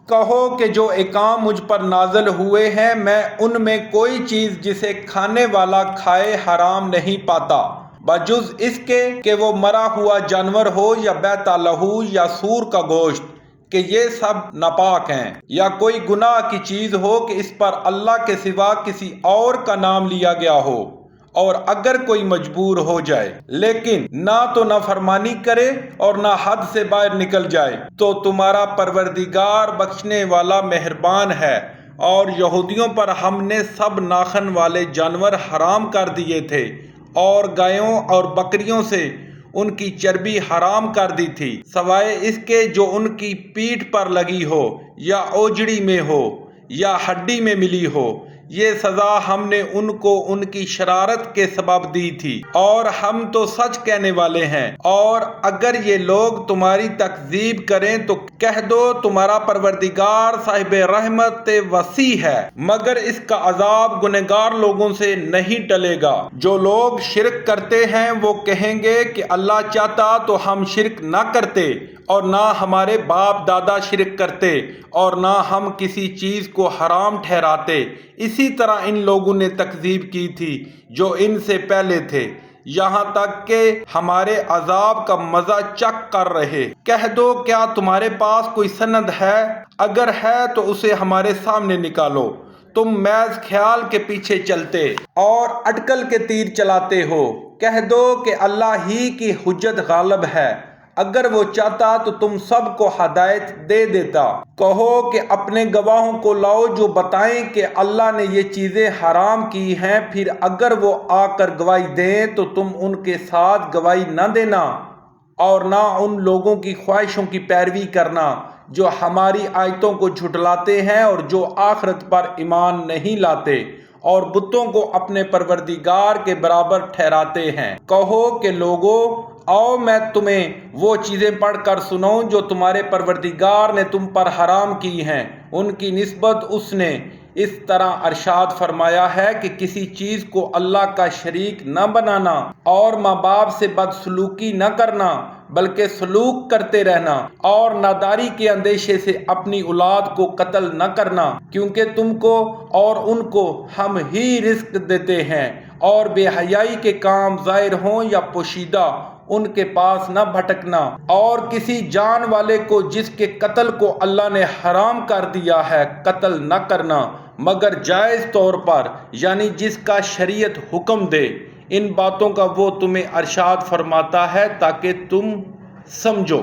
کہو کہ جو احکام مجھ پر نازل ہوئے ہیں میں ان میں کوئی چیز جسے کھانے والا کھائے حرام نہیں پاتا، بجز اس کے کہ وہ مرا ہوا جانور ہو یا بیت لحو یا سور کا گوشت، کہ یہ سب ناپاک ہیں، یا کوئی گناہ کی چیز ہو کہ اس پر اللہ کے سوا کسی اور کا نام لیا گیا ہو، اور اگر کوئی مجبور ہو جائے لیکن نہ تو نافرمانی کرے اور نہ حد سے باہر نکل جائے تو تمہارا پروردگار بخشنے والا مہربان ہے۔ اور یہودیوں پر ہم نے سب ناخن والے جانور حرام کر دیے تھے، اور گایوں اور بکریوں سے ان کی چربی حرام کر دی تھی، سوائے اس کے جو ان کی پیٹھ پر لگی ہو یا اوجڑی میں ہو یا ہڈی میں ملی ہو۔ یہ سزا ہم نے ان کو ان کی شرارت کے سبب دی تھی، اور ہم تو سچ کہنے والے ہیں۔ اور اگر یہ لوگ تمہاری تکذیب کریں تو کہہ دو تمہارا پروردگار صاحب رحمت وسیع ہے، مگر اس کا عذاب گنہگار لوگوں سے نہیں ٹلے گا۔ جو لوگ شرک کرتے ہیں وہ کہیں گے کہ اللہ چاہتا تو ہم شرک نہ کرتے، اور نہ ہمارے باپ دادا شرک کرتے، اور نہ ہم کسی چیز کو حرام ٹھہراتے۔ اسی طرح ان لوگوں نے تکذیب کی تھی جو ان سے پہلے تھے، یہاں تک کہ ہمارے عذاب کا مزہ چکھ کر رہے۔ کہہ دو کیا تمہارے پاس کوئی سند ہے؟ اگر ہے تو اسے ہمارے سامنے نکالو۔ تم محض خیال کے پیچھے چلتے اور اٹکل کے تیر چلاتے ہو۔ کہہ دو کہ اللہ ہی کی حجت غالب ہے، اگر وہ چاہتا تو تم سب کو ہدایت دے دیتا۔ کہو کہ اپنے گواہوں کو لاؤ جو بتائیں کہ اللہ نے یہ چیزیں حرام کی ہیں، پھر اگر وہ آ کر گواہی دیں تو تم ان کے ساتھ گواہی نہ دینا، اور نہ ان لوگوں کی خواہشوں کی پیروی کرنا جو ہماری آیتوں کو جھٹلاتے ہیں اور جو آخرت پر ایمان نہیں لاتے اور بتوں کو اپنے پروردگار کے برابر ٹھہراتے ہیں۔ کہو کہ لوگو، آؤ میں تمہیں وہ چیزیں پڑھ کر سناؤں جو تمہارے پروردگار نے تم پر حرام کی ہیں۔ ان کی نسبت اس نے اس طرح ارشاد فرمایا ہے کہ کسی چیز کو اللہ کا شریک نہ بنانا، اور ماں باپ سے بدسلوکی نہ کرنا بلکہ سلوک کرتے رہنا، اور ناداری کے اندیشے سے اپنی اولاد کو قتل نہ کرنا، کیونکہ تم کو اور ان کو ہم ہی رزق دیتے ہیں، اور بے حیائی کے کام ظاہر ہوں یا پوشیدہ ان کے پاس نہ بھٹکنا، اور کسی جان والے کو جس کے قتل کو اللہ نے حرام کر دیا ہے قتل نہ کرنا مگر جائز طور پر، یعنی جس کا شریعت حکم دے۔ ان باتوں کا وہ تمہیں ارشاد فرماتا ہے تاکہ تم سمجھو۔